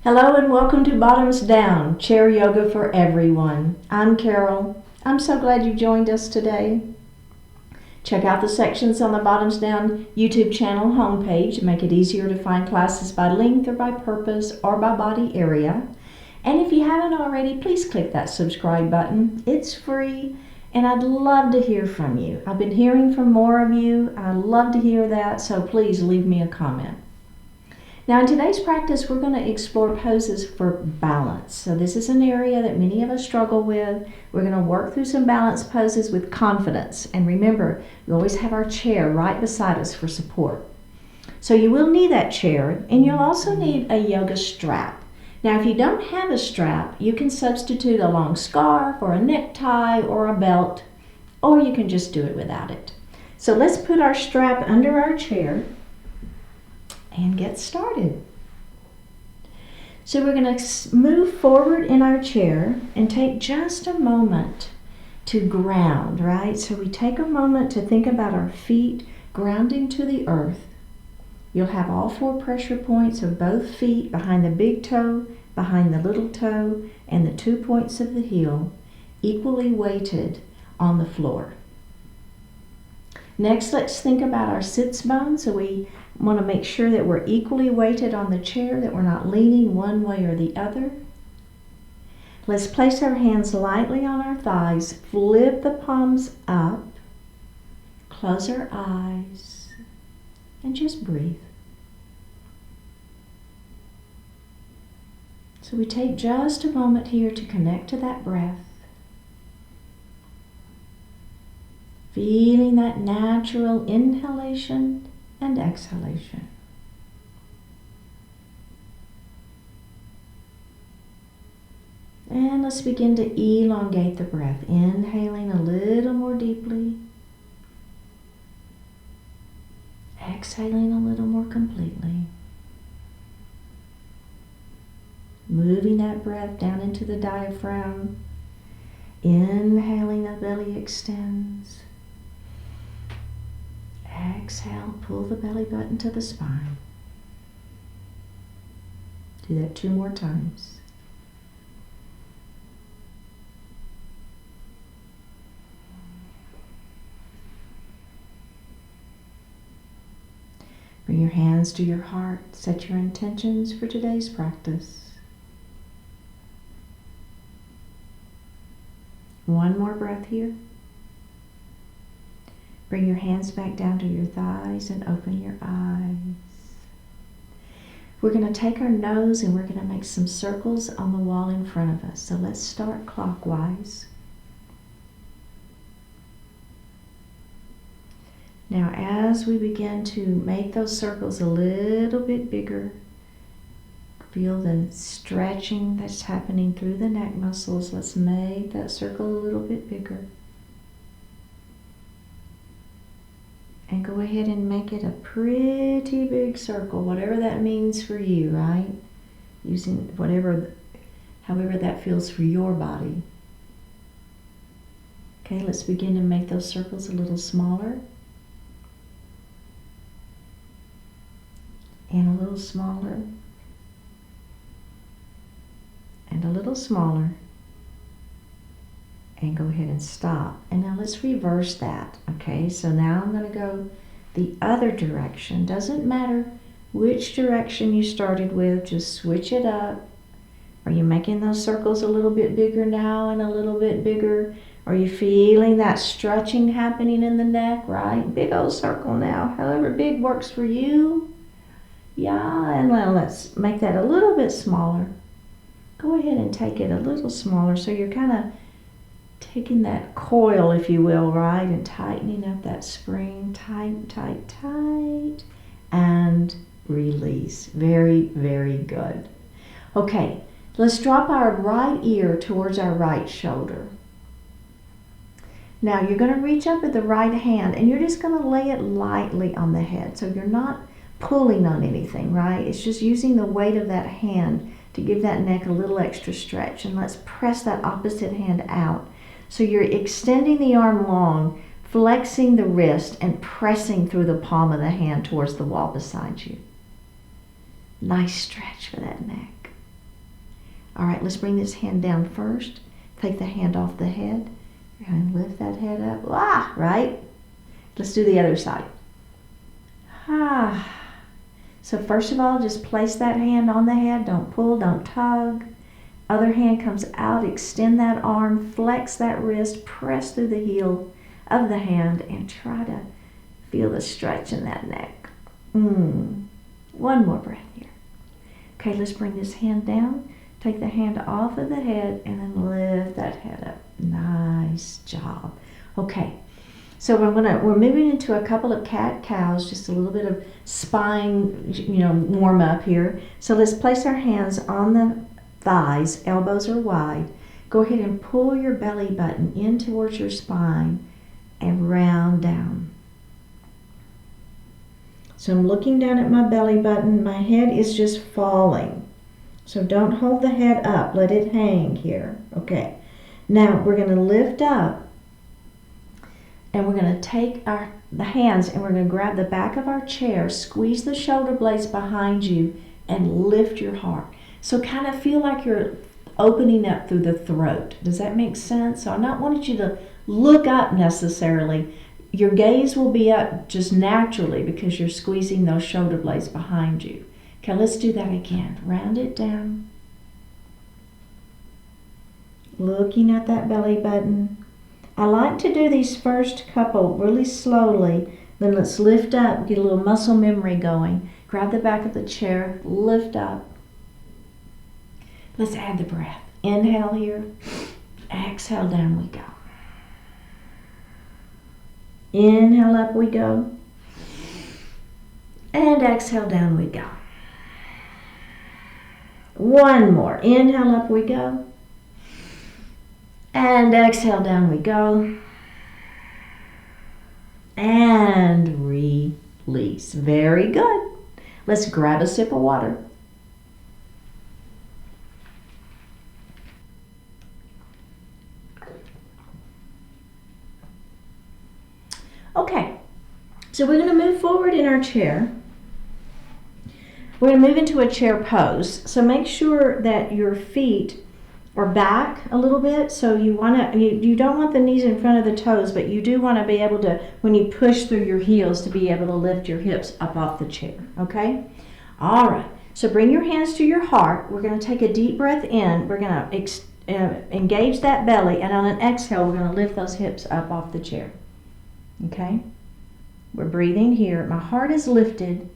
Hello and welcome to Bottoms Down, Chair Yoga for Everyone. I'm Carol. I'm so glad you joined us today. Check out the sections on the Bottoms Down YouTube channel homepage to make it easier to find classes by length or by purpose or by body area. And if you haven't already, please click that subscribe button. It's free and I'd love to hear from you. I've been hearing from more of you. I love to hear that, so please leave me a comment. Now in today's practice, we're going to explore poses for balance. So this is an area that many of us struggle with. We're going to work through some balance poses with confidence. And remember, we always have our chair right beside us for support. So you will need that chair, and you'll also need a yoga strap. Now if you don't have a strap, you can substitute a long scarf or a necktie or a belt, or you can just do it without it. So let's put our strap under our chair and get started. So we're going to move forward in our chair and take just a moment to ground, right? So we take a moment to think about our feet grounding to the earth. You'll have all 4 pressure points of both feet behind the big toe, behind the little toe, and the 2 points of the heel equally weighted on the floor. Next, let's think about our sits bones. So we want to make sure that we're equally weighted on the chair, that we're not leaning one way or the other. Let's place our hands lightly on our thighs, flip the palms up, close our eyes, and just breathe. So we take just a moment here to connect to that breath. Feeling that natural inhalation and exhalation. And let's begin to elongate the breath, inhaling a little more deeply, exhaling a little more completely. Moving that breath down into the diaphragm, inhaling, the belly extends. Exhale, pull the belly button to the spine. Do that 2 more times. Bring your hands to your heart. Set your intentions for today's practice. 1 more breath here. Bring your hands back down to your thighs and open your eyes. We're going to take our nose and we're going to make some circles on the wall in front of us. So let's start clockwise. Now as we begin to make those circles a little bit bigger, feel the stretching that's happening through the neck muscles. Let's make that circle a little bit bigger. And go ahead and make it a pretty big circle, whatever that means for you, right? Using however that feels for your body. Okay, let's begin to make those circles a little smaller. And a little smaller. And a little smaller. And go ahead and stop. And now let's reverse that. Okay, so now I'm going to go the other direction. Doesn't matter which direction you started with, just switch it up. Are you making those circles a little bit bigger now and a little bit bigger? Are you feeling that stretching happening in the neck, right? Big old circle now, however big works for you. Yeah, and now let's make that a little bit smaller. Go ahead and take it a little smaller so you're kind of taking that coil, if you will, right, and tightening up that spring. Tight, tight, tight, and release. Very, very good. Okay, let's drop our right ear towards our right shoulder. Now you're going to reach up with the right hand and you're just going to lay it lightly on the head. So you're not pulling on anything, right? It's just using the weight of that hand to give that neck a little extra stretch. And let's press that opposite hand out. So you're extending the arm long, flexing the wrist, and pressing through the palm of the hand towards the wall beside you. Nice stretch for that neck. All right, let's bring this hand down first. Take the hand off the head. You're going to lift that head up. Ah, right? Let's do the other side. Ah. So first of all, just place that hand on the head. Don't pull, don't tug. Other hand comes out, extend that arm, flex that wrist, press through the heel of the hand, and try to feel the stretch in that neck. One more breath here. Okay, let's bring this hand down. Take the hand off of the head and then lift that head up. Nice job. Okay, so we're moving into a couple of cat-cows, just a little bit of spine, warm up here. So let's place our hands on the thighs, elbows are wide. Go ahead and pull your belly button in towards your spine and round down. So I'm looking down at my belly button. My head is just falling. So don't hold the head up. Let it hang here. Okay. Now we're going to lift up and we're going to take the hands and we're going to grab the back of our chair, squeeze the shoulder blades behind you, and lift your heart. So kind of feel like you're opening up through the throat. Does that make sense? So I'm not wanting you to look up necessarily. Your gaze will be up just naturally because you're squeezing those shoulder blades behind you. Okay, let's do that again. Round it down. Looking at that belly button. I like to do these first couple really slowly. Then let's lift up, get a little muscle memory going. Grab the back of the chair, lift up. Let's add the breath. Inhale here. Exhale, down we go. Inhale, up we go. And exhale, down we go. One more. Inhale, up we go. And exhale, down we go. And release. Very good. Let's grab a sip of water. Okay, so we're going to move forward in our chair. We're going to move into a chair pose. So make sure that your feet are back a little bit. So you don't want the knees in front of the toes, but you do want to be able to, when you push through your heels, to be able to lift your hips up off the chair. Okay? All right. So bring your hands to your heart. We're going to take a deep breath in. We're going to engage that belly, and on an exhale, we're going to lift those hips up off the chair. Okay? We're breathing here. My heart is lifted,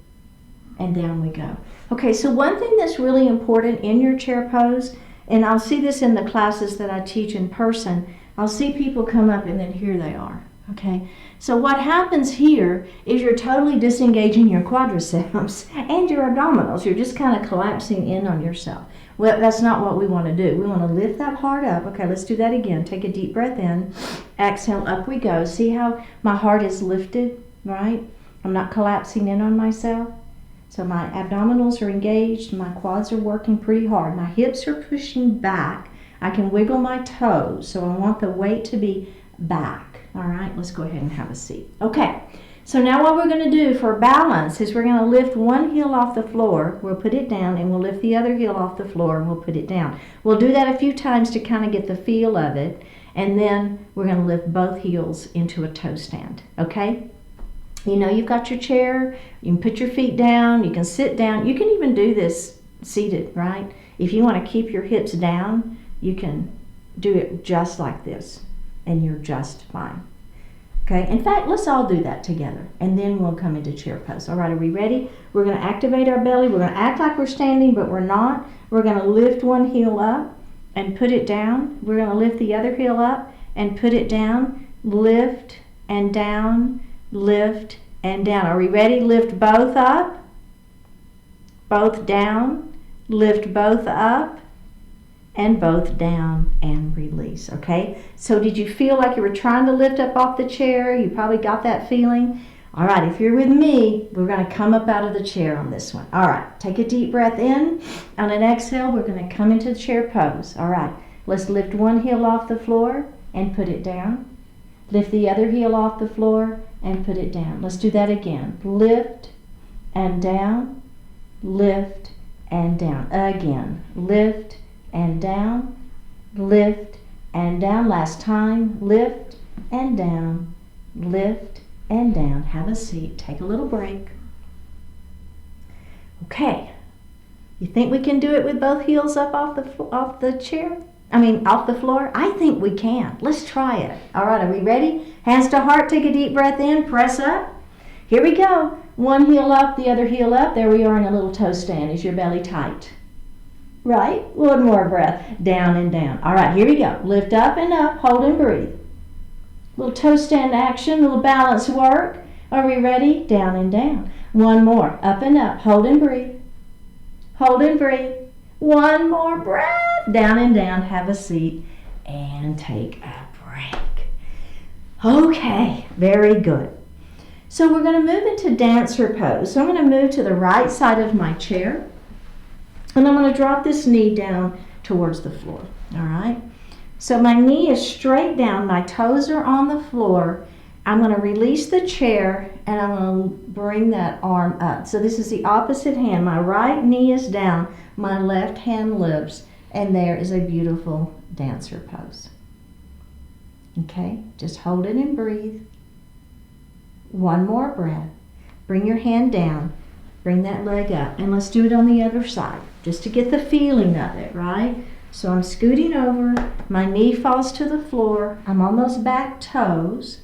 and down we go. Okay, so one thing that's really important in your chair pose, and I'll see this in the classes that I teach in person, I'll see people come up and then here they are. Okay, so what happens here is you're totally disengaging your quadriceps and your abdominals. You're just kind of collapsing in on yourself. Well, that's not what we want to do. We want to lift that heart up. Okay, let's do that again. Take a deep breath in. Exhale, up we go. See how my heart is lifted, right? I'm not collapsing in on myself. So my abdominals are engaged. My quads are working pretty hard. My hips are pushing back. I can wiggle my toes. So I want the weight to be back. All right, let's go ahead and have a seat. Okay. So now what we're going to do for balance is we're going to lift one heel off the floor, we'll put it down, and we'll lift the other heel off the floor and we'll put it down. We'll do that a few times to kind of get the feel of it, and then we're going to lift both heels into a toe stand, okay? You know you've got your chair, you can put your feet down, you can sit down, you can even do this seated, right? If you want to keep your hips down, you can do it just like this, and you're just fine. Okay, in fact, let's all do that together, and then we'll come into chair pose. All right, are we ready? We're going to activate our belly. We're going to act like we're standing, but we're not. We're going to lift one heel up and put it down. We're going to lift the other heel up and put it down. Lift and down, lift and down. Are we ready? Lift both up, both down, lift both up, and both down and release, okay? So did you feel like you were trying to lift up off the chair? You probably got that feeling. All right, if you're with me, we're going to come up out of the chair on this one. All right, take a deep breath in. On an exhale, we're going to come into the chair pose. All right, let's lift one heel off the floor and put it down. Lift the other heel off the floor and put it down. Let's do that again. Lift and down, lift and down. Again, lift and down, lift and down. Last time, lift and down, lift and down. Have a seat, take a little break. Okay, you think we can do it with both heels up off the chair? Off the floor? I think we can. Let's try it. All right, are we ready? Hands to heart, take a deep breath in, press up. Here we go. One heel up, the other heel up. There we are in a little toe stand. Is your belly tight? Right? One more breath. Down and down. All right, here we go. Lift up and up, hold and breathe. Little toe stand action, little balance work. Are we ready? Down and down. One more. Up and up. Hold and breathe. Hold and breathe. One more breath. Down and down. Have a seat and take a break. Okay, very good. So we're going to move into dancer pose. So I'm going to move to the right side of my chair. And I'm going to drop this knee down towards the floor. All right? So my knee is straight down. My toes are on the floor. I'm going to release the chair and I'm going to bring that arm up. So this is the opposite hand. My right knee is down. My left hand lifts. And there is a beautiful dancer pose. Okay? Just hold it and breathe. One more breath. Bring your hand down. Bring that leg up. And let's do it on the other side. Just to get the feeling of it, right? So I'm scooting over. My knee falls to the floor. I'm on those back toes.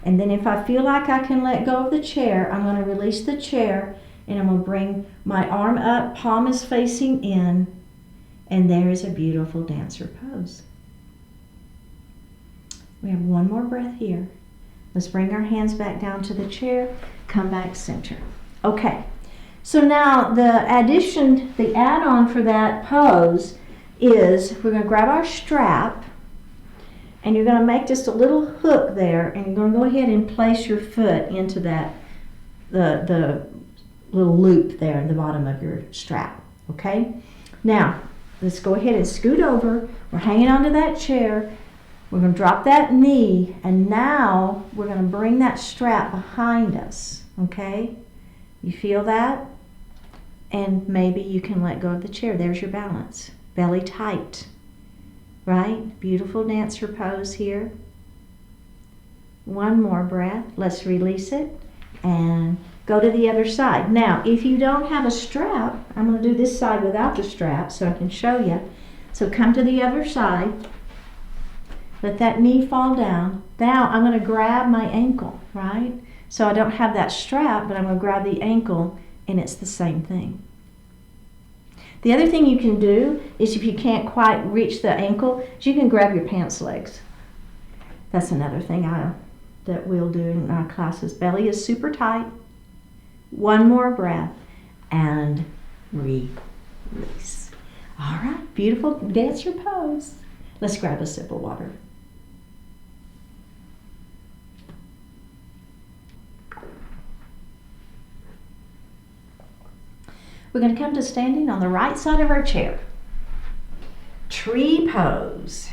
And then if I feel like I can let go of the chair, I'm going to release the chair and I'm going to bring my arm up, palm is facing in, and there is a beautiful dancer pose. We have one more breath here. Let's bring our hands back down to the chair, come back center. Okay, so now the add-on for that pose is we're going to grab our strap. And you're going to make just a little hook there, and you're going to go ahead and place your foot into that, the little loop there in the bottom of your strap, okay? Now, let's go ahead and scoot over. We're hanging onto that chair. We're going to drop that knee, and now we're going to bring that strap behind us, okay? You feel that? And maybe you can let go of the chair. There's your balance. Belly tight. Right? Beautiful dancer pose here. One more breath. Let's release it and go to the other side. Now, if you don't have a strap, I'm going to do this side without the strap so I can show you. So come to the other side. Let that knee fall down. Now I'm going to grab my ankle, right? So I don't have that strap, but I'm going to grab the ankle and it's the same thing. The other thing you can do is if you can't quite reach the ankle, is you can grab your pants legs. That's another thing that we'll do in our classes. Belly is super tight. One more breath and release. All right, beautiful dancer pose. Let's grab a sip of water. We're going to come to standing on the right side of our chair. Tree pose.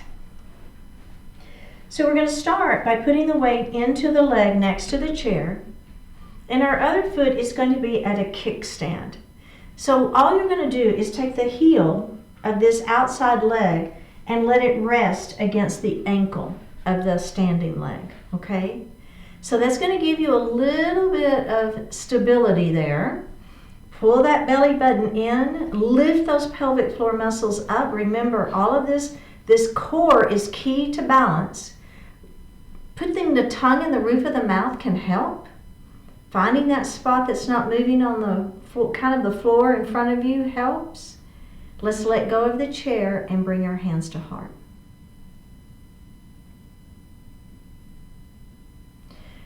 So we're going to start by putting the weight into the leg next to the chair, and our other foot is going to be at a kickstand. So all you're going to do is take the heel of this outside leg and let it rest against the ankle of the standing leg, okay? So that's going to give you a little bit of stability there. Pull that belly button in, lift those pelvic floor muscles up. Remember, all of this core is key to balance. Putting the tongue in the roof of the mouth can help. Finding that spot that's not moving on the kind of the floor in front of you helps. Let's let go of the chair and bring our hands to heart.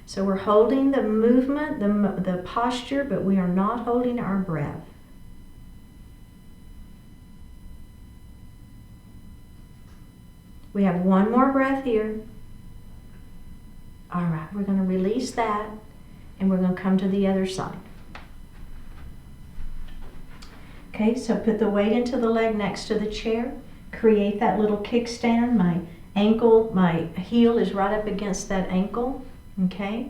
So we're holding the movement, the posture, but we are not holding our breath. We have one more breath here. All right, we're going to release that and we're going to come to the other side. Okay, so put the weight into the leg next to the chair. Create that little kickstand. My heel is right up against that ankle. Okay,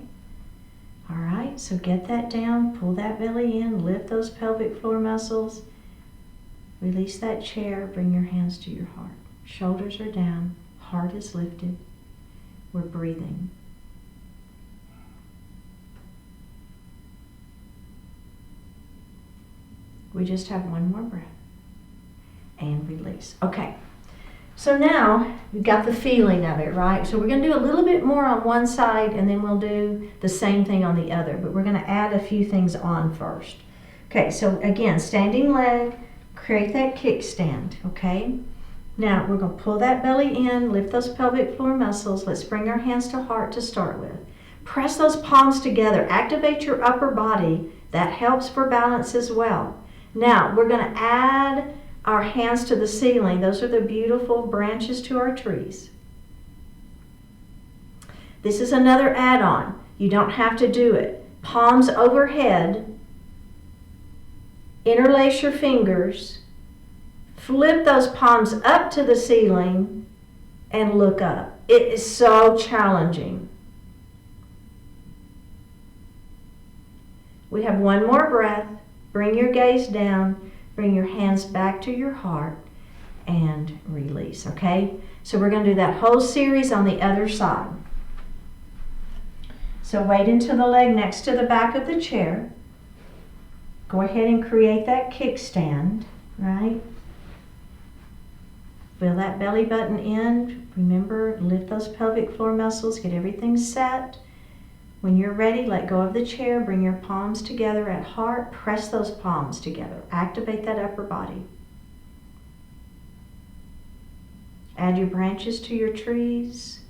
all right, so get that down, pull that belly in, lift those pelvic floor muscles, Release that chair, bring your hands to your heart. Shoulders are down, heart is lifted. We're breathing. We just have one more breath. And release. Okay. So now we've got the feeling of it, right? So we're going to do a little bit more on one side and then we'll do the same thing on the other. But we're going to add a few things on first. Okay, so again, standing leg, create that kickstand, okay? Now we're going to pull that belly in, lift those pelvic floor muscles. Let's bring our hands to heart to start with. Press those palms together. Activate your upper body. That helps for balance as well. Now we're going to add our hands to the ceiling. Those are the beautiful branches to our trees. This is another add-on. You don't have to do it. Palms overhead. Interlace your fingers. Flip those palms up to the ceiling and look up. It is so challenging. We have one more breath. Bring your gaze down. Bring your hands back to your heart and release, okay? So we're going to do that whole series on the other side. So wade into the leg next to the back of the chair. Go ahead and create that kickstand, right? Fill that belly button in. Remember, lift those pelvic floor muscles, get everything set. When you're ready, let go of the chair, bring your palms together at heart, press those palms together. Activate that upper body. Add your branches to your trees.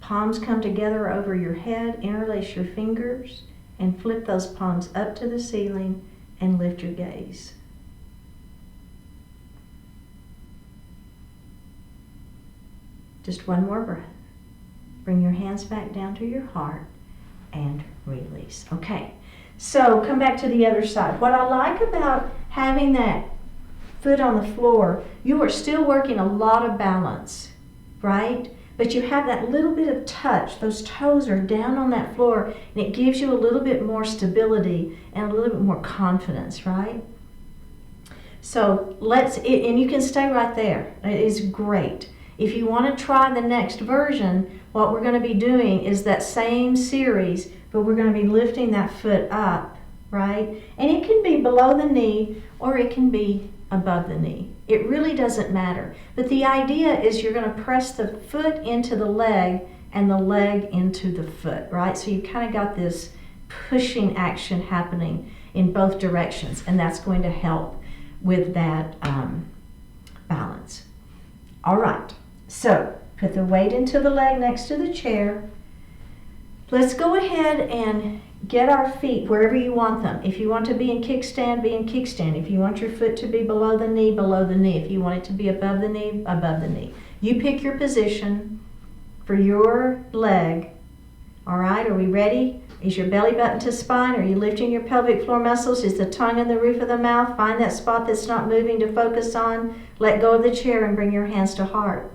Palms come together over your head, interlace your fingers, and flip those palms up to the ceiling and lift your gaze. Just one more breath. Bring your hands back down to your heart and release. Okay, so come back to the other side. What I like about having that foot on the floor, you are still working a lot of balance, right? But you have that little bit of touch. Those toes are down on that floor, and it gives you a little bit more stability and a little bit more confidence, right? So and you can stay right there. It is great. If you want to try the next version, what we're going to be doing is that same series, but we're going to be lifting that foot up, right? And it can be below the knee or it can be above the knee. It really doesn't matter. But the idea is you're going to press the foot into the leg and the leg into the foot, right? So you kind of got this pushing action happening in both directions, and that's going to help with that balance. All right. So, put the weight into the leg next to the chair. Let's go ahead and get our feet wherever you want them. If you want to be in kickstand, be in kickstand. If you want your foot to be below the knee, below the knee. If you want it to be above the knee, above the knee. You pick your position for your leg. All right, are we ready? Is your belly button to spine? Are you lifting your pelvic floor muscles? Is the tongue in the roof of the mouth? Find that spot that's not moving to focus on. Let go of the chair and bring your hands to heart.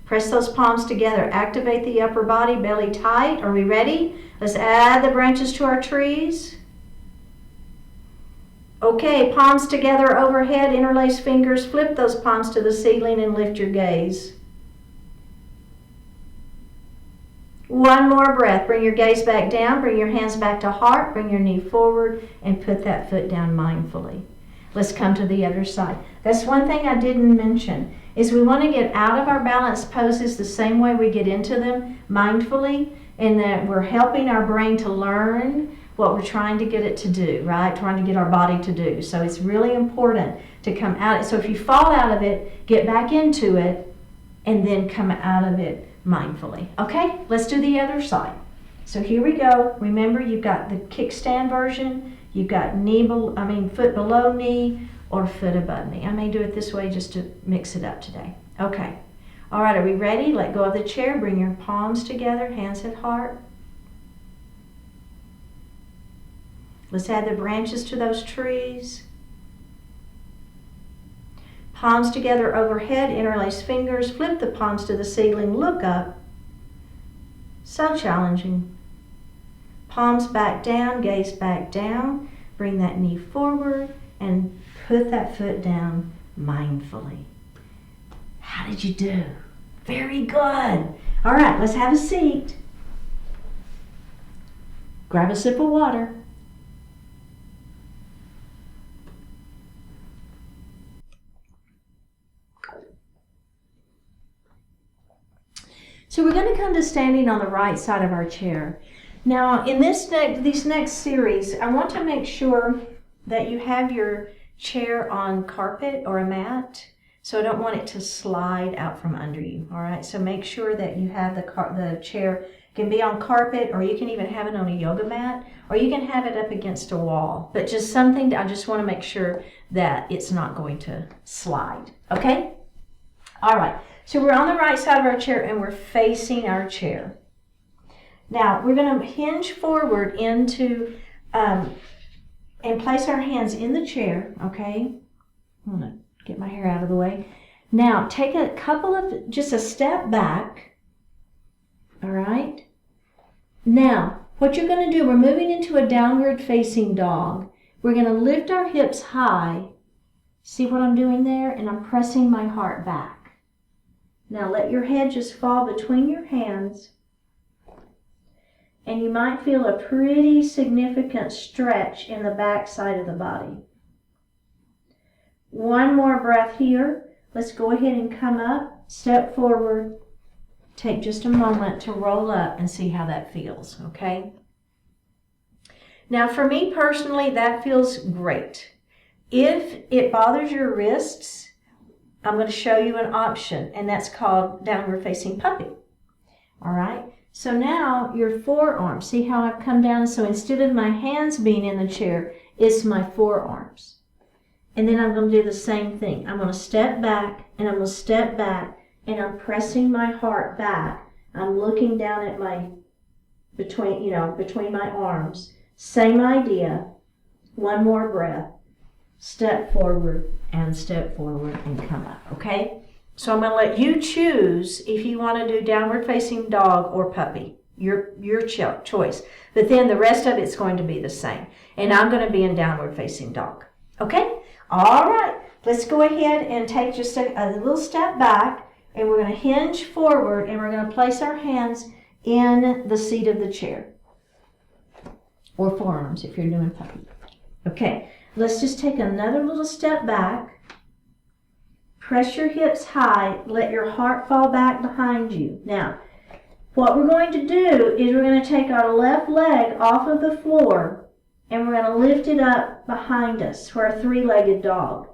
Press those palms together. Activate the upper body, belly tight. Are we ready? Let's add the branches to our trees. Okay, palms together overhead, interlace fingers, flip those palms to the ceiling and lift your gaze. One more breath. Bring your gaze back down, bring your hands back to heart, bring your knee forward, and put that foot down mindfully. Let's come to the other side. That's one thing I didn't mention, is we want to get out of our balanced poses the same way we get into them, mindfully, and that we're helping our brain to learn what we're trying to get it to do, right? Trying to get our body to do. So it's really important to come out. So if you fall out of it, get back into it, and then come out of it mindfully. Okay, let's do the other side. So here we go. Remember, you've got the kickstand version. You've got foot below knee or foot above knee. I may do it this way just to mix it up today. Okay. All right, are we ready? Let go of the chair. Bring your palms together, hands at heart. Let's add the branches to those trees. Palms together overhead, interlace fingers, flip the palms to the ceiling, look up. So challenging. Palms back down, gaze back down. Bring that knee forward and put that foot down mindfully. How did you do? Very good. All right, let's have a seat. Grab a sip of water. So we're going to come to standing on the right side of our chair. Now, in this next series, I want to make sure that you have your chair on carpet or a mat. So I don't want it to slide out from under you. All right. So make sure that you have the chair can be on carpet, or you can even have it on a yoga mat, or you can have it up against a wall. But just something I just want to make sure that it's not going to slide. Okay. All right. So we're on the right side of our chair and we're facing our chair. Now we're going to hinge forward into and place our hands in the chair. Okay. I'm going to get my hair out of the way. Now take just a step back. All right. Now what you're going to do, we're moving into a downward facing dog. We're going to lift our hips high. See what I'm doing there? And I'm pressing my heart back. Now let your head just fall between your hands, and you might feel a pretty significant stretch in the back side of the body. One more breath here. Let's go ahead and come up, step forward, take just a moment to roll up and see how that feels, okay? Now for me personally, that feels great. If it bothers your wrists, I'm going to show you an option, and that's called downward facing puppy. All right. So now your forearms, see how I've come down? So instead of my hands being in the chair, it's my forearms. And then I'm going to do the same thing. I'm going to step back, and I'm going to step back, and I'm pressing my heart back. I'm looking down at between my arms. Same idea. One more breath. Step forward and step forward and come up, okay? So I'm going to let you choose if you want to do downward facing dog or puppy. Your choice. But then the rest of it's going to be the same. And I'm going to be in downward facing dog. Okay? All right. Let's go ahead and take just a little step back, and we're going to hinge forward, and we're going to place our hands in the seat of the chair. Or forearms if you're doing puppy. Okay. Let's just take another little step back. Press your hips high. Let your heart fall back behind you. Now, what we're going to do is we're going to take our left leg off of the floor and we're going to lift it up behind us for a three-legged dog.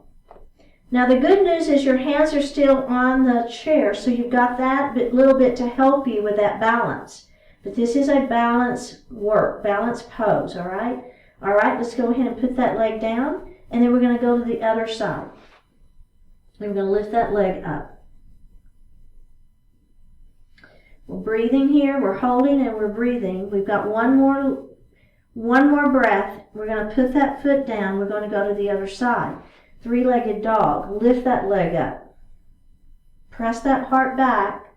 Now, the good news is your hands are still on the chair, so you've got that little bit to help you with that balance. But this is a balance pose, all right? All right, let's go ahead and put that leg down, and then we're going to go to the other side. And we're going to lift that leg up. We're breathing here, we're holding, and we're breathing. We've got one more breath. We're going to put that foot down. We're going to go to the other side. Three-legged dog. Lift that leg up. Press that heart back.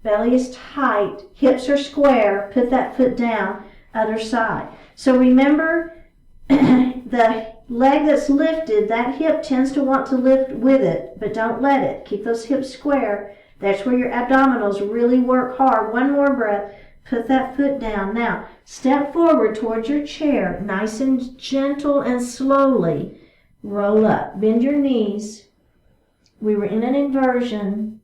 Belly is tight. Hips are square. Put that foot down. Other side. So remember, the leg that's lifted, that hip tends to want to lift with it, but don't let it. Keep those hips square. That's where your abdominals really work hard. One more breath. Put that foot down. Now, step forward towards your chair, nice and gentle and slowly. Roll up. Bend your knees. We were in an inversion,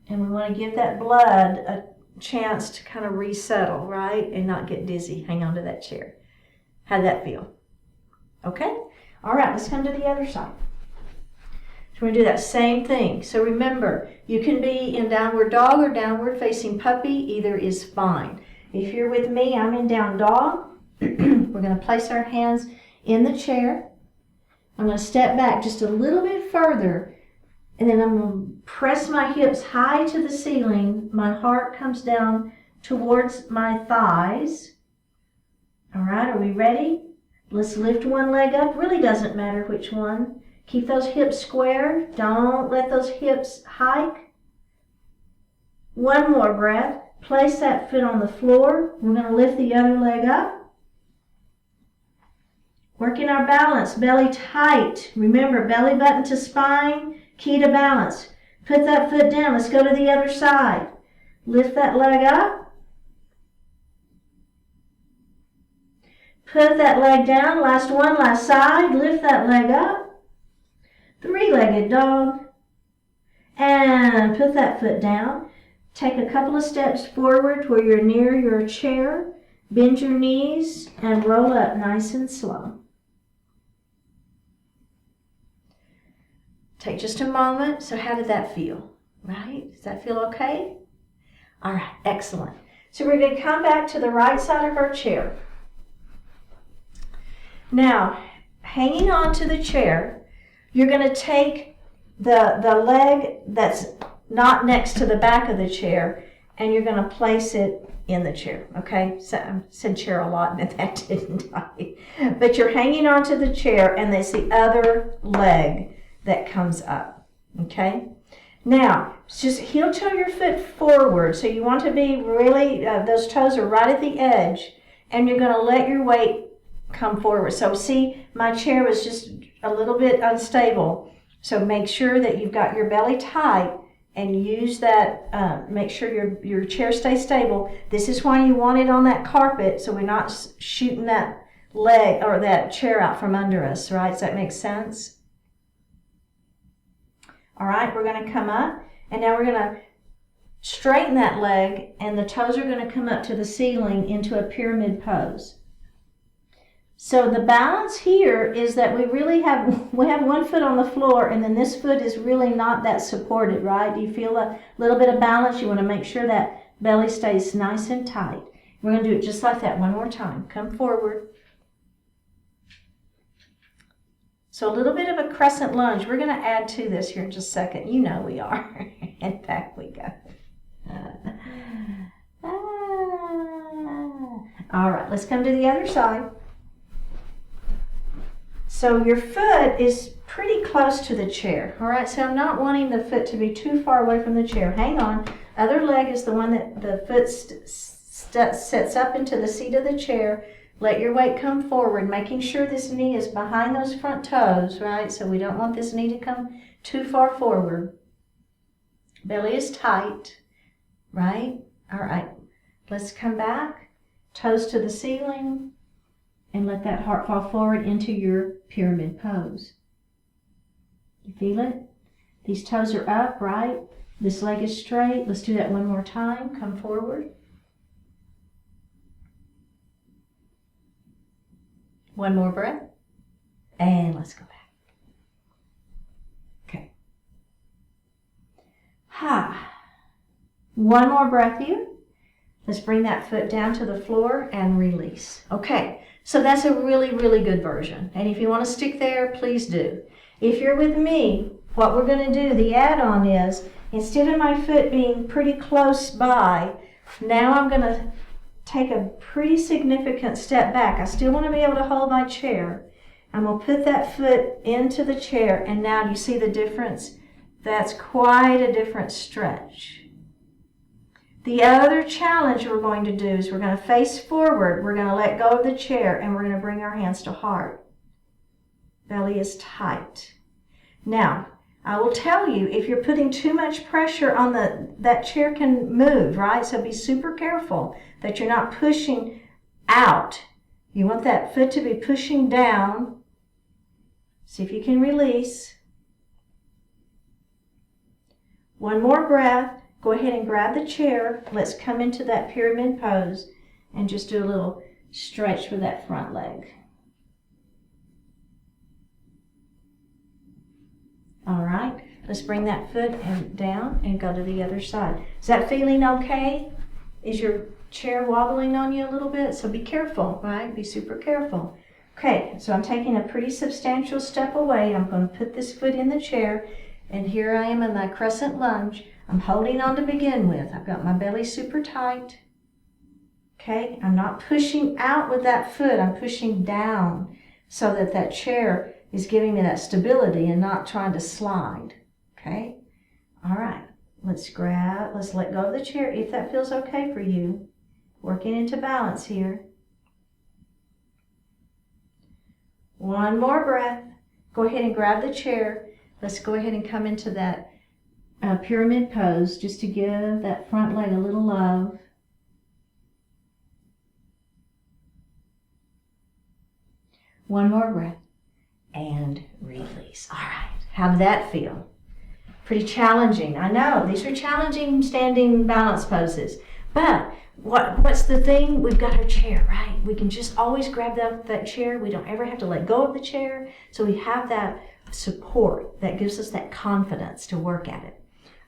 and we want to give that blood a chance to kind of resettle, right? And not get dizzy. Hang on to that chair. How'd that feel? Okay? All right, let's come to the other side. So we're going to do that same thing. So remember, you can be in downward dog or downward facing puppy. Either is fine. If you're with me, I'm in down dog. We're going to place our hands in the chair. I'm going to step back just a little bit further, and then I'm going to press my hips high to the ceiling. My heart comes down towards my thighs. All right, are we ready? Let's lift one leg up. Really doesn't matter which one. Keep those hips square. Don't let those hips hike. One more breath. place that foot on the floor. We're going to lift the other leg up. Working our balance, belly tight. Remember, belly button to spine, key to balance. Put that foot down. Let's go to the other side. Lift that leg up. Put that leg down. Last one, last side. Lift that leg up. Three-legged dog. And put that foot down. Take a couple of steps forward to where you're near your chair. Bend your knees and roll up nice and slow. Take just a moment. So how did that feel? Right? Does that feel okay? All right, excellent. So we're going to come back to the right side of our chair. Now, hanging on to the chair, you're going to take the leg that's not next to the back of the chair, and you're going to place it in the chair, okay? So I said chair a lot, and that didn't I? But you're hanging onto the chair, and there's the other leg that comes up, okay? Now, just heel toe your foot forward. So you want to be really, those toes are right at the edge, and you're going to let your weight come forward. So see, my chair was just a little bit unstable. So make sure that you've got your belly tight and use that, make sure your chair stays stable. This is why you want it on that carpet, so we're not shooting that leg or that chair out from under us, right? Does that make sense? All right, we're going to come up, and now we're going to straighten that leg, and the toes are going to come up to the ceiling into a pyramid pose. So the balance here is that we have one foot on the floor, and then this foot is really not that supported, right? Do you feel a little bit of balance? You want to make sure that belly stays nice and tight. We're going to do it just like that one more time. Come forward. So a little bit of a crescent lunge. We're going to add to this here in just a second. You know we are. And back we go. All right, let's come to the other side. So your foot is pretty close to the chair. All right, so I'm not wanting the foot to be too far away from the chair. Hang on. Other leg is the one that the foot sets up into the seat of the chair. Let your weight come forward, making sure this knee is behind those front toes, right? So we don't want this knee to come too far forward. Belly is tight, right? All right, let's come back. Toes to the ceiling, and let that heart fall forward into your pyramid pose. You feel it? These toes are up, right? This leg is straight. Let's do that one more time. Come forward. One more breath, and let's go back. Okay. One more breath here. Let's bring that foot down to the floor and release. Okay, so that's a really, really good version. And if you want to stick there, please do. If you're with me, what we're going to do, the add-on is, instead of my foot being pretty close by, now I'm going to take a pretty significant step back. I still want to be able to hold my chair. I'm going to put that foot into the chair, and now do you see the difference? That's quite a different stretch. The other challenge we're going to do is we're going to face forward. We're going to let go of the chair, and we're going to bring our hands to heart. Belly is tight. Now, I will tell you, if you're putting too much pressure on that chair can move, right? So be super careful that you're not pushing out. You want that foot to be pushing down. See if you can release. One more breath. Go ahead and grab the chair. Let's come into that pyramid pose and just do a little stretch with that front leg. All right, let's bring that foot down and go to the other side. Is that feeling okay? Is your chair wobbling on you a little bit? So be careful, right? Be super careful. Okay, so I'm taking a pretty substantial step away. I'm going to put this foot in the chair, and here I am in my crescent lunge. I'm holding on to begin with. I've got my belly super tight. Okay, I'm not pushing out with that foot. I'm pushing down so that that chair is giving me that stability and not trying to slide. Okay, all right. Let's let go of the chair if that feels okay for you. Working into balance here. One more breath. Go ahead and grab the chair. Let's go ahead and come into that pyramid pose just to give that front leg a little love. One more breath and release. All right, how did that feel? Pretty challenging. I know, these are challenging standing balance poses. But what's the thing? We've got our chair, right? We can just always grab that chair. We don't ever have to let go of the chair. So we have that support that gives us that confidence to work at it.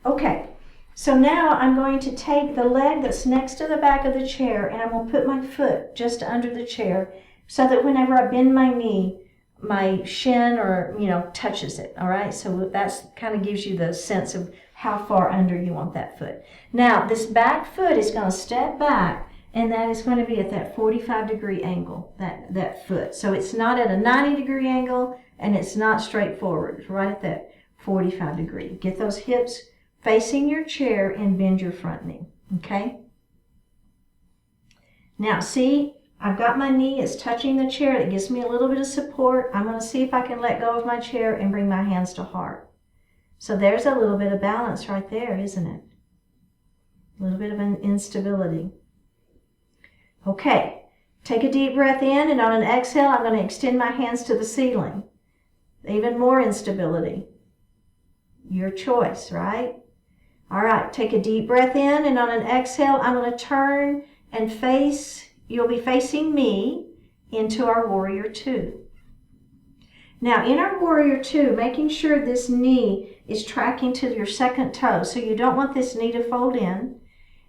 Okay, so now I'm going to take the leg that's next to the back of the chair and I'm going to put my foot just under the chair so that whenever I bend my knee, my shin or, touches it, all right? So that's kind of gives you the sense of how far under you want that foot. Now, this back foot is going to step back, and that is going to be at that 45-degree angle, that foot. So it's not at a 90-degree angle, and it's not straight forward. It's right at that 45-degree. Get those hips facing your chair and bend your front knee, okay? Now, see, I've got my knee, it's touching the chair. It gives me a little bit of support. I'm going to see if I can let go of my chair and bring my hands to heart. So there's a little bit of balance right there, isn't it? A little bit of an instability. Okay, take a deep breath in, and on an exhale, I'm going to extend my hands to the ceiling. Even more instability. Your choice, right? All right, take a deep breath in, and on an exhale, I'm going to turn and you'll be facing me into our Warrior Two. Now, in our Warrior Two, making sure this knee is tracking to your second toe, so you don't want this knee to fold in,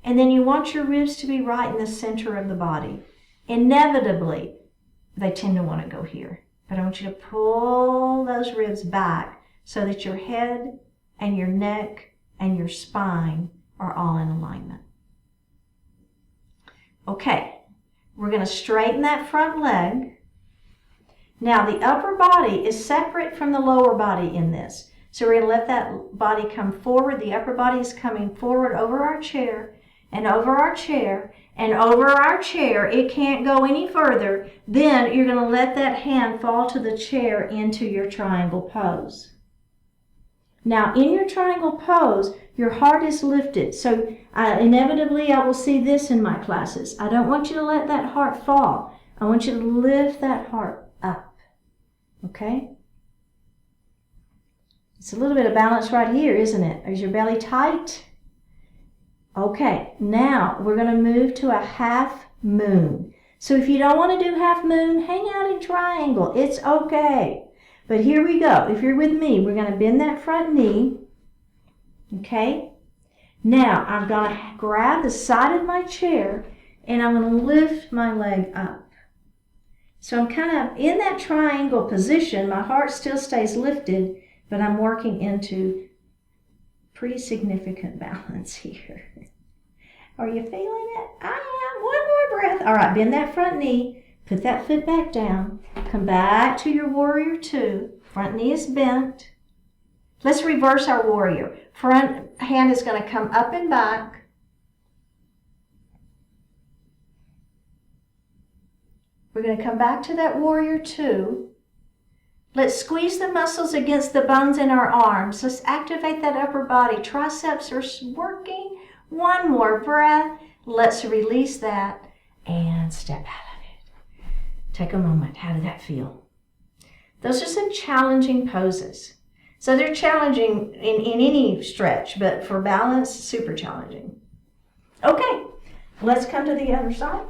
and then you want your ribs to be right in the center of the body. Inevitably, they tend to want to go here, but I want you to pull those ribs back so that your head and your neck and your spine are all in alignment. Okay. We're going to straighten that front leg. Now the upper body is separate from the lower body in this. So we're going to let that body come forward. The upper body is coming forward over our chair and over our chair and over our chair. It can't go any further. Then you're going to let that hand fall to the chair into your triangle pose. Now in your triangle pose, your heart is lifted. So inevitably I will see this in my classes. I don't want you to let that heart fall. I want you to lift that heart up. Okay? It's a little bit of balance right here, isn't it? Is your belly tight? Okay, now we're going to move to a half moon. So if you don't want to do half moon, hang out in triangle. It's okay. But here we go. If you're with me, we're going to bend that front knee. Okay? Now, I'm going to grab the side of my chair and I'm going to lift my leg up. So I'm kind of in that triangle position. My heart still stays lifted, but I'm working into pretty significant balance here. Are you feeling it? I am. One more breath. All right, bend that front knee. Put that foot back down. Come back to your Warrior Two. Front knee is bent. Let's reverse our Warrior. Front hand is going to come up and back. We're going to come back to that Warrior Two. Let's squeeze the muscles against the bones in our arms. Let's activate that upper body. Triceps are working. One more breath. Let's release that and step out of it. Take a moment. How did that feel? Those are some challenging poses. So they're challenging in any stretch, but for balance, super challenging. Okay, let's come to the other side.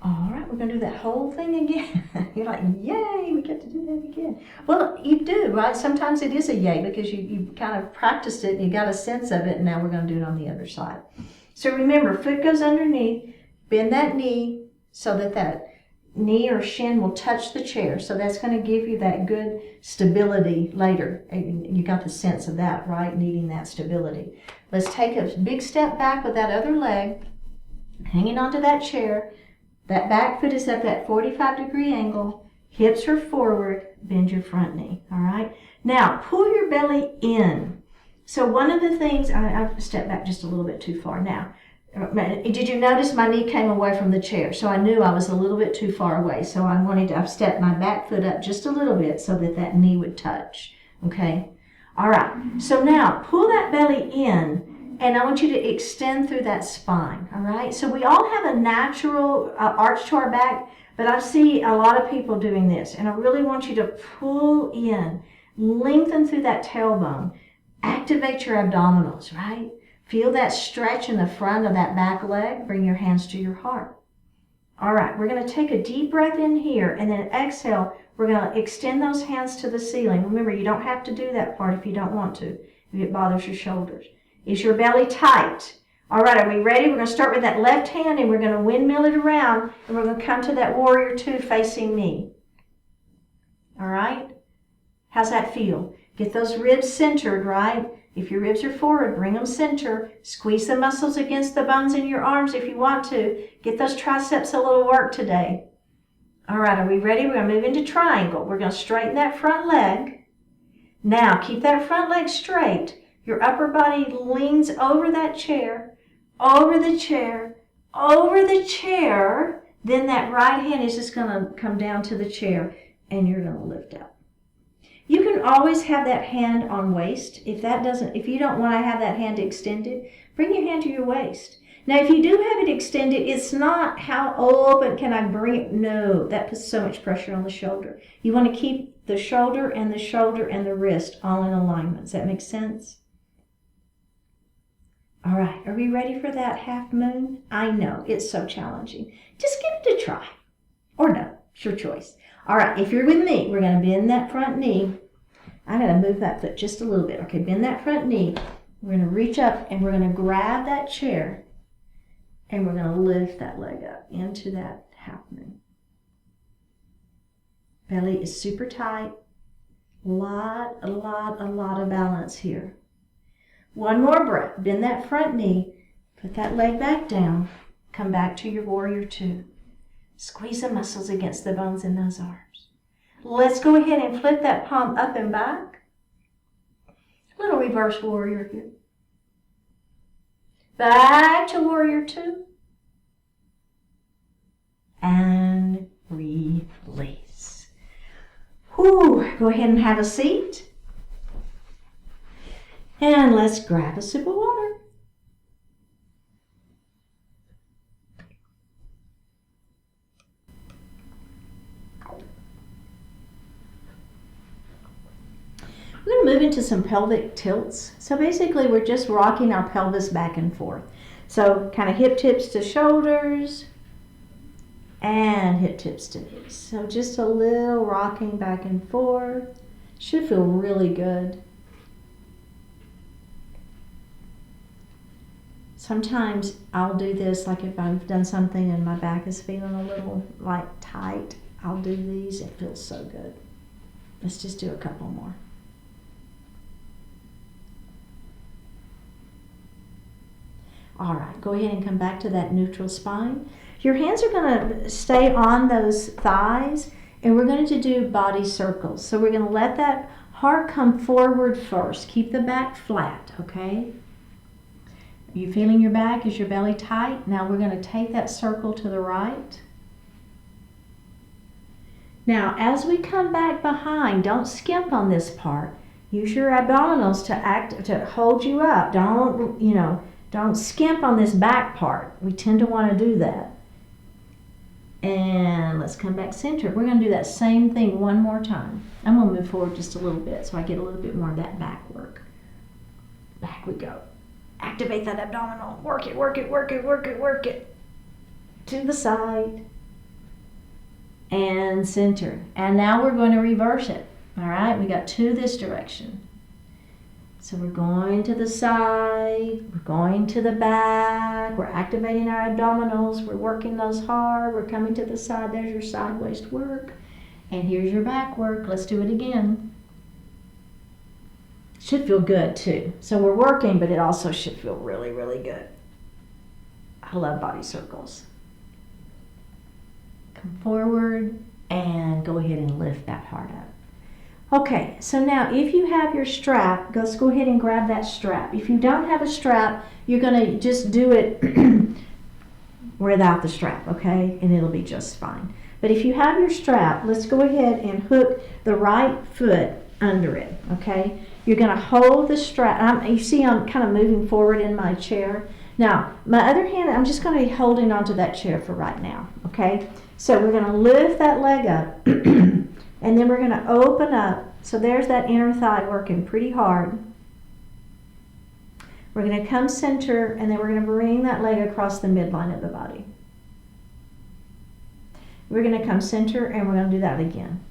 All right, we're going to do that whole thing again. You're like, yay, we get to do that again. Well, you do, right? Sometimes it is a yay because you kind of practiced it and you got a sense of it, and now we're going to do it on the other side. So remember, foot goes underneath, bend that knee so that knee or shin will touch the chair. So that's going to give you that good stability later. You got the sense of that, right? Needing that stability. Let's take a big step back with that other leg, hanging onto that chair. That back foot is at that 45-degree angle. Hips are forward. Bend your front knee, all right? Now, pull your belly in. So one of the things, I've stepped back just a little bit too far now. Did you notice my knee came away from the chair? So I knew I was a little bit too far away. So I've stepped my back foot up just a little bit so that knee would touch. Okay? All right. So now pull that belly in, and I want you to extend through that spine. All right? So we all have a natural arch to our back, but I see a lot of people doing this. And I really want you to pull in, lengthen through that tailbone, activate your abdominals, right? Feel that stretch in the front of that back leg. Bring your hands to your heart. All right, we're going to take a deep breath in here, and then exhale. We're going to extend those hands to the ceiling. Remember, you don't have to do that part if you don't want to, if it bothers your shoulders. Is your belly tight? All right, are we ready? We're going to start with that left hand, and we're going to windmill it around, and we're going to come to that warrior two facing me. All right? How's that feel? Get those ribs centered, right? If your ribs are forward, bring them center. Squeeze the muscles against the bones in your arms if you want to. Get those triceps a little work today. All right, are we ready? We're going to move into triangle. We're going to straighten that front leg. Now, keep that front leg straight. Your upper body leans over that chair, over the chair, over the chair. Then that right hand is just going to come down to the chair, and you're going to lift up. You can always have that hand on waist. If you don't want to have that hand extended, bring your hand to your waist. Now, if you do have it extended, it's not how open can I bring it? No, that puts so much pressure on the shoulder. You want to keep the shoulder and the shoulder and the wrist all in alignment. Does that make sense? All right, are we ready for that half moon? I know, it's so challenging. Just give it a try. Or no, it's your choice. All right, if you're with me, we're going to bend that front knee. I'm going to move that foot just a little bit. Okay, bend that front knee. We're going to reach up and we're going to grab that chair and we're going to lift that leg up into that half moon. Belly is super tight. A lot of balance here. One more breath. Bend that front knee. Put that leg back down. Come back to your warrior two. Squeeze the muscles against the bones in those arms. Let's go ahead and flip that palm up and back. Little reverse warrior here. Back to warrior two. And release. Whew. Go ahead and have a seat. And let's grab a sip of water. We're going to move into some pelvic tilts. So basically we're just rocking our pelvis back and forth. So kind of hip tips to shoulders and hip tips to knees. So just a little rocking back and forth. Should feel really good. Sometimes I'll do this, like if I've done something and my back is feeling a little like tight, I'll do these. It feels so good. Let's just do a couple more. All right, go ahead and come back to that neutral spine. Your hands are going to stay on those thighs, and we're going to do body circles. So we're going to let that heart come forward first. Keep the back flat, okay? Are you feeling your back? Is your belly tight? Now we're going to take that circle to the right. Now, as we come back behind, don't skimp on this part. Use your abdominals to hold you up. Don't skimp on this back part. We tend to want to do that. And let's come back center. We're going to do that same thing one more time. I'm going to move forward just a little bit so I get a little bit more of that back work. Back we go. Activate that abdominal. Work it, work it, work it, work it, work it. To the side. And center. And now we're going to reverse it. All right, we got two this direction. So we're going to the side, we're going to the back, we're activating our abdominals, we're working those hard, we're coming to the side. There's your side waist work. And here's your back work. Let's do it again. Should feel good too. So we're working, but it also should feel really, really good. I love body circles. Come forward and go ahead and lift that heart up. Okay, so now if you have your strap, let's go ahead and grab that strap. If you don't have a strap, you're going to just do it without the strap, okay? And it'll be just fine. But if you have your strap, let's go ahead and hook the right foot under it, okay? You're going to hold the strap. You see I'm kind of moving forward in my chair. Now, my other hand, I'm just going to be holding onto that chair for right now, okay? So we're going to lift that leg up, and then we're going to open up. So there's that inner thigh working pretty hard. We're going to come center, and then we're going to bring that leg across the midline of the body. We're going to come center, and we're going to do that again.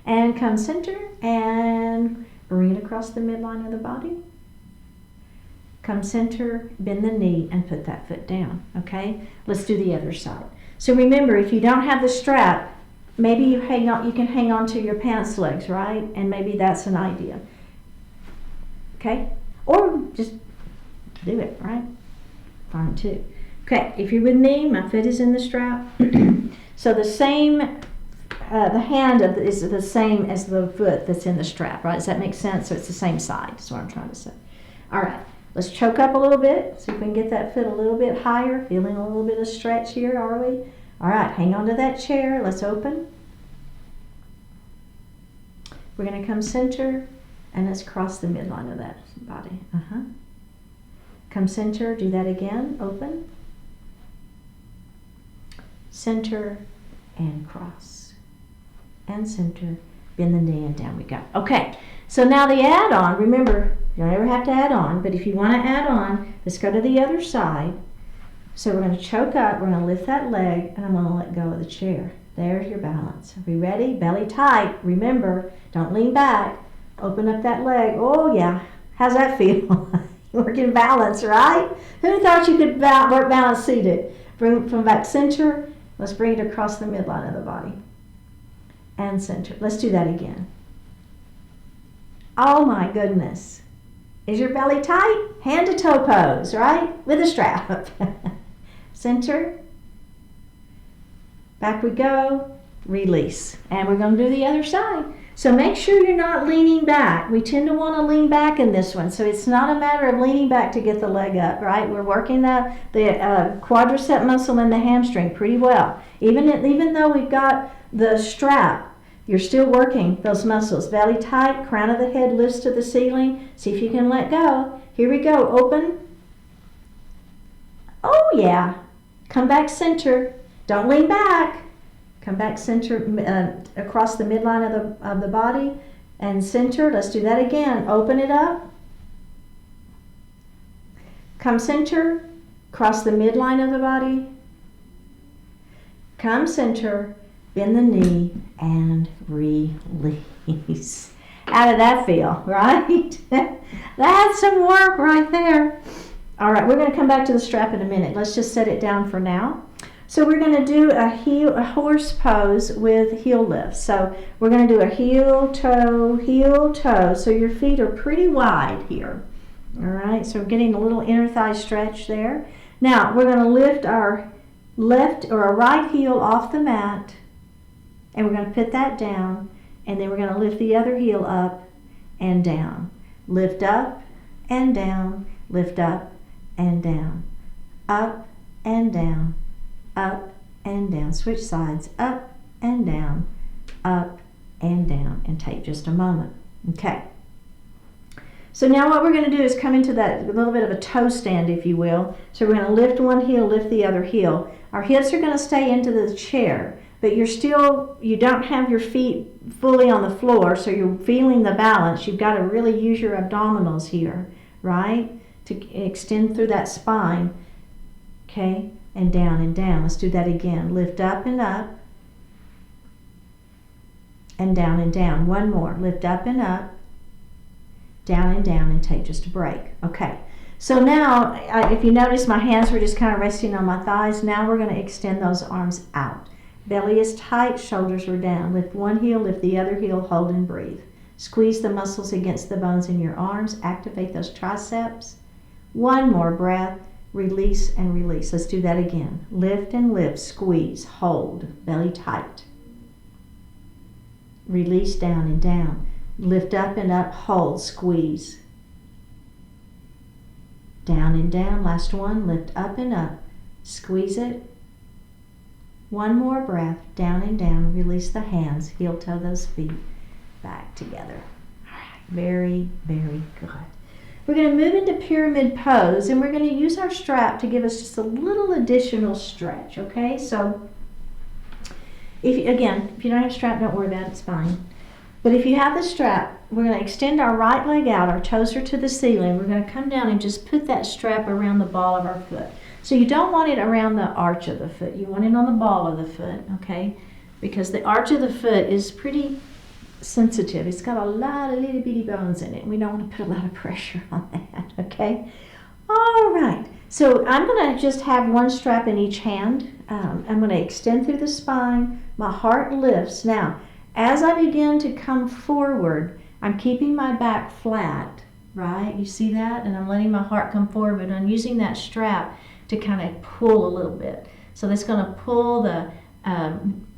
And come center, and bring it across the midline of the body. Come center, bend the knee, and put that foot down, okay? Let's do the other side. So remember, if you don't have the strap, maybe you can hang on to your pants legs, right? And maybe that's an idea. Okay? Or just do it, right? Fine too. Okay, if you're with me, my foot is in the strap. So the hand is the same as the foot that's in the strap, right? Does that make sense? So it's the same side, is what I'm trying to say. All right, let's choke up a little bit. See if we can get that foot a little bit higher. Feeling a little bit of stretch here, are we? All right, hang on to that chair. Let's open. We're going to come center, and let's cross the midline of that body. Come center, do that again. Open. Center, and cross. And center, bend the knee, and down we go. Okay, so now the add-on, remember, you don't ever have to add on, but if you want to add on, let's go to the other side. So we're going to choke up, we're going to lift that leg, and I'm going to let go of the chair. There's your balance. Are we ready? Belly tight. Remember, don't lean back. Open up that leg. Oh, yeah. How's that feel? Working balance, right? Who thought you could work balance seated? Bring it from back center. Let's bring it across the midline of the body. And center. Let's do that again. Oh, my goodness. Is your belly tight? Hand to toe pose, right? With a strap. Center. Back we go, release. And we're going to do the other side. So make sure you're not leaning back. We tend to want to lean back in this one. So it's not a matter of leaning back to get the leg up, right? We're working the quadricep muscle and the hamstring pretty well. Even though we've got the strap, you're still working those muscles. Belly tight, crown of the head lifts to the ceiling. See if you can let go. Here we go, open. Oh yeah, come back center. Don't lean back. Come back center across the midline of the body and center. Let's do that again. Open it up. Come center, cross the midline of the body. Come center, bend the knee, and release. How did that feel, right? That's some work right there. All right, we're going to come back to the strap in a minute. Let's just set it down for now. So we're going to do a horse pose with heel lifts. So we're going to do a heel, toe. So your feet are pretty wide here. All right, so we're getting a little inner thigh stretch there. Now we're going to lift our left or our right heel off the mat, and we're going to put that down, and then we're going to lift the other heel up and down. Lift up and down, lift up and down, up and down. Up and down. Switch sides. Up and down. Up and down. And take just a moment. Okay. So now what we're going to do is come into that little bit of a toe stand, if you will. So we're going to lift one heel, lift the other heel. Our hips are going to stay into the chair, but you don't have your feet fully on the floor, so you're feeling the balance. You've got to really use your abdominals here, right? To extend through that spine. Okay. And down and down. Let's do that again. Lift up and up. And down and down. One more. Lift up and up. Down and take just a break. Okay. So now, if you notice, my hands were just kind of resting on my thighs. Now we're going to extend those arms out. Belly is tight. Shoulders are down. Lift one heel. Lift the other heel. Hold and breathe. Squeeze the muscles against the bones in your arms. Activate those triceps. One more breath. Release and release. Let's do that again. Lift and lift, squeeze, hold, belly tight. release, down and down. Lift up and up, hold, squeeze. Down and down, last one, lift up and up, squeeze it. One more breath, down and down, release the hands, heel toe those feet back together. All right, very, very good. We're going to move into pyramid pose, and we're going to use our strap to give us just a little additional stretch, okay? So, if you don't have a strap, don't worry about it, it's fine. But if you have the strap, we're going to extend our right leg out, our toes are to the ceiling. We're going to come down and just put that strap around the ball of our foot. So you don't want it around the arch of the foot. You want it on the ball of the foot, okay? Because the arch of the foot is pretty sensitive. It's got a lot of little bitty bones in it. We don't want to put a lot of pressure on that, okay? All right. So I'm going to just have one strap in each hand. I'm going to extend through the spine. My heart lifts. Now, as I begin to come forward, I'm keeping my back flat, right? You see that? And I'm letting my heart come forward, but I'm using that strap to kind of pull a little bit. So that's going to pull the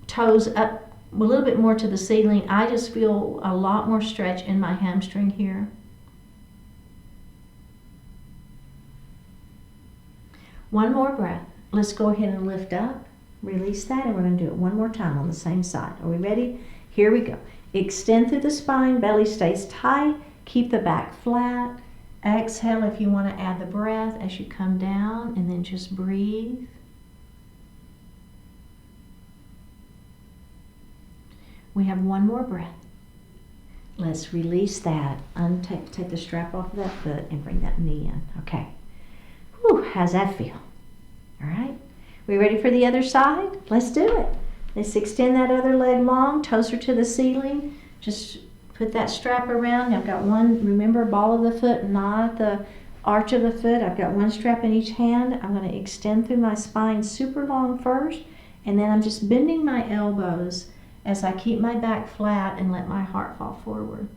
toes up a little bit more to the ceiling. I just feel a lot more stretch in my hamstring here. One more breath. Let's go ahead and lift up, release that, and we're going to do it one more time on the same side. Are we ready? Here we go. Extend through the spine, belly stays tight, keep the back flat. Exhale if you want to add the breath as you come down, and then just breathe. We have one more breath. Let's release that. Take the strap off of that foot and bring that knee in. Okay. Whew, how's that feel? All right. We ready for the other side? Let's do it. Let's extend that other leg long, toes are to the ceiling. Just put that strap around. I've got one, remember, ball of the foot, not the arch of the foot. I've got one strap in each hand. I'm going to extend through my spine super long first, and then I'm just bending my elbows as I keep my back flat and let my heart fall forward.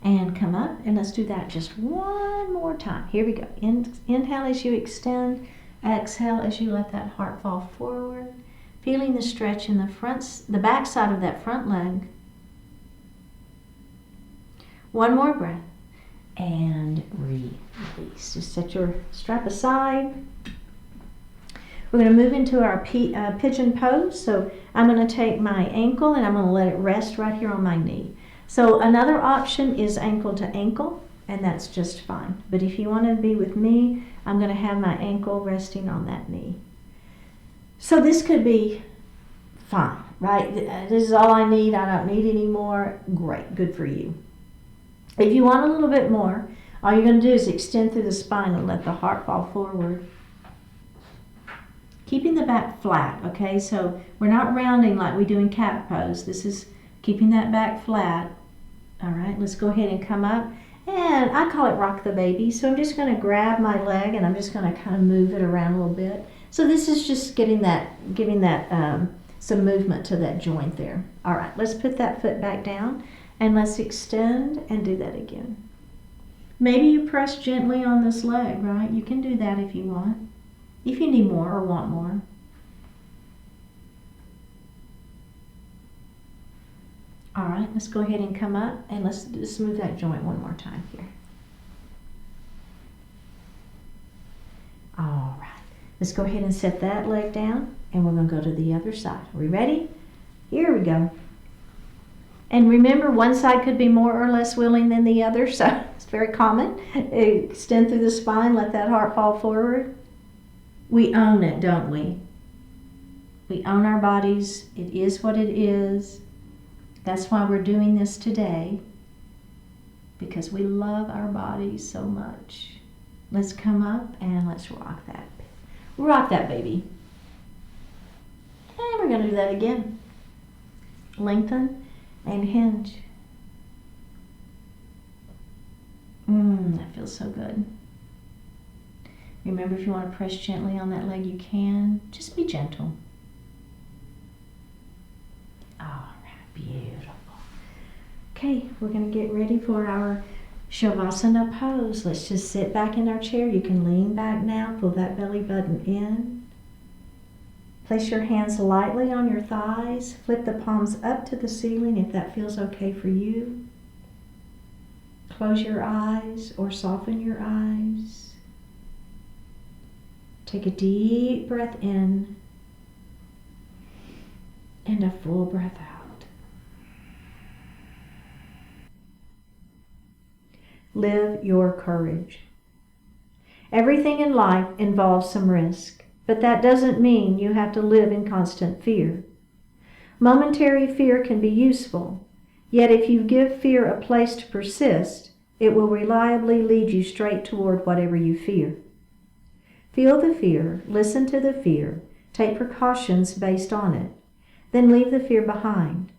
And come up, and let's do that just one more time. Here we go. Inhale as you extend. Exhale as you let that heart fall forward. Feeling the stretch in the back side of that front leg. One more breath. And release. Just set your strap aside. We're going to move into our pigeon pose. So I'm going to take my ankle and I'm going to let it rest right here on my knee. So another option is ankle to ankle, and that's just fine. But if you want to be with me, I'm going to have my ankle resting on that knee. So this could be fine, right? This is all I need. I don't need any more. Great, good for you. If you want a little bit more, all you're going to do is extend through the spine and let the heart fall forward. Keeping the back flat, okay? So we're not rounding like we do in cat pose. This is keeping that back flat. All right, let's go ahead and come up. And I call it rock the baby. So I'm just going to grab my leg and I'm just going to kind of move it around a little bit. So this is just giving that some movement to that joint there. All right, let's put that foot back down and let's extend and do that again. Maybe you press gently on this leg, right? You can do that if you want. If you need more or want more. All right, let's go ahead and come up and let's move that joint one more time here. All right, let's go ahead and set that leg down and we're going to go to the other side. Are we ready? Here we go. And remember, one side could be more or less willing than the other, so it's very common. Extend through the spine, let that heart fall forward. We own it, don't we? We own our bodies. It is what it is. That's why we're doing this today, because we love our bodies so much. Let's come up and let's rock that. Rock that baby. And we're going to do that again. Lengthen and hinge. That feels so good. Remember, if you want to press gently on that leg, you can. Just be gentle. All right, beautiful. Okay, we're going to get ready for our Shavasana Pose. Let's just sit back in our chair. You can lean back now, pull that belly button in. Place your hands lightly on your thighs. Flip the palms up to the ceiling if that feels okay for you. Close your eyes or soften your eyes. Take a deep breath in and a full breath out. Live your courage. Everything in life involves some risk, but that doesn't mean you have to live in constant fear. Momentary fear can be useful, yet if you give fear a place to persist, it will reliably lead you straight toward whatever you fear. Feel the fear, listen to the fear, take precautions based on it, then leave the fear behind,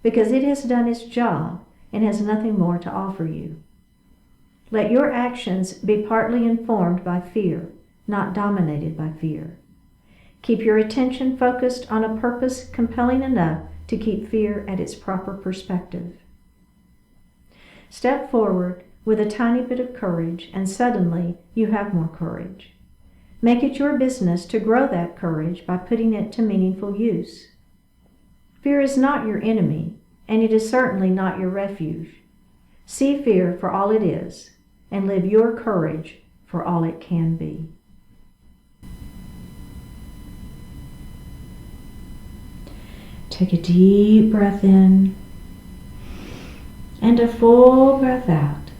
because it has done its job and has nothing more to offer you. Let your actions be partly informed by fear, not dominated by fear. Keep your attention focused on a purpose compelling enough to keep fear at its proper perspective. Step forward with a tiny bit of courage, and suddenly you have more courage. Make it your business to grow that courage by putting it to meaningful use. Fear is not your enemy, and it is certainly not your refuge. See fear for all it is, and live your courage for all it can be. Take a deep breath in and a full breath out.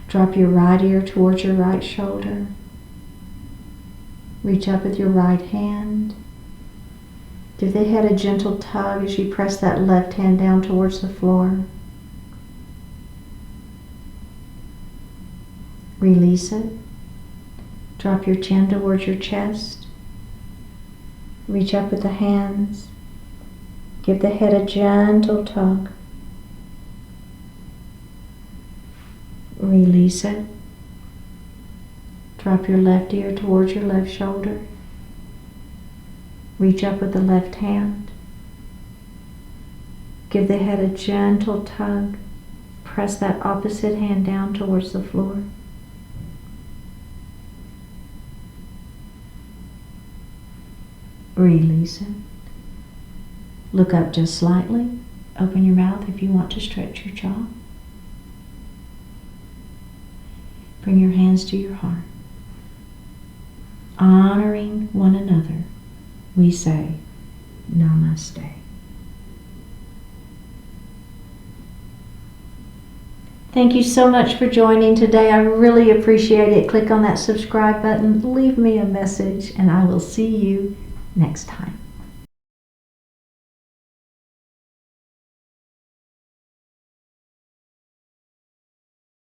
Drop your right ear towards your right shoulder. Reach up with your right hand. Give the head a gentle tug as you press that left hand down towards the floor. Release it. Drop your chin towards your chest. Reach up with the hands. Give the head a gentle tug. Release it. Drop your left ear towards your left shoulder. Reach up with the left hand. Give the head a gentle tug. Press that opposite hand down towards the floor. Release it. Look up just slightly. Open your mouth if you want to stretch your jaw. Bring your hands to your heart. Honoring one another, we say Namaste. Thank you so much for joining today. I really appreciate it. Click on that subscribe button, leave me a message, and I will see you next time.